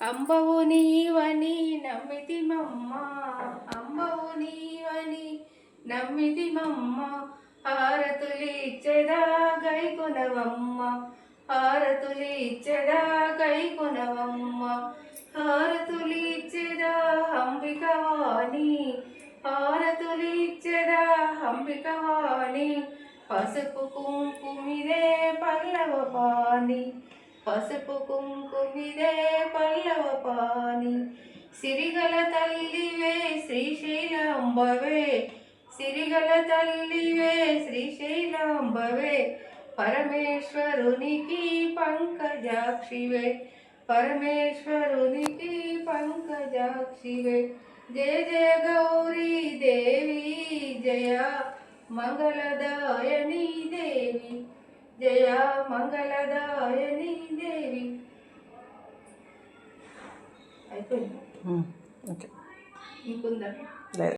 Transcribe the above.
అంబవు నీవని నమ్మితిమమ్మ, అంబవు నీవని నమ్మితిమమ్మ, హారతులిచ్చెదా గైకొనవమ్మ, హారతులిచ్చెదా గైకొనవమ్మ, హారతులిచ్చెదా అంబికవాణి, హారతులిచ్చెదా అంబికవాణి, పసుపు కుంకుమిదే పల్లవ పాని, పసుపు కుంకుమిదే పల్లవ పాని, సిరిగల తల్లివే శ్రీశైలాంబవే, సిరిగల తల్లివే శ్రీశైలాంబవే, పరమేశ్వరునికి పంకజాక్షివే, పరమేశ్వరునికి పంకజాక్షివే, జయ జయ గౌరీ దేవి జయ మంగళదాయని దేవి, జయ మంగళదాయని దేవి. అయిపోయింది. ఓకే ఇంకుందా?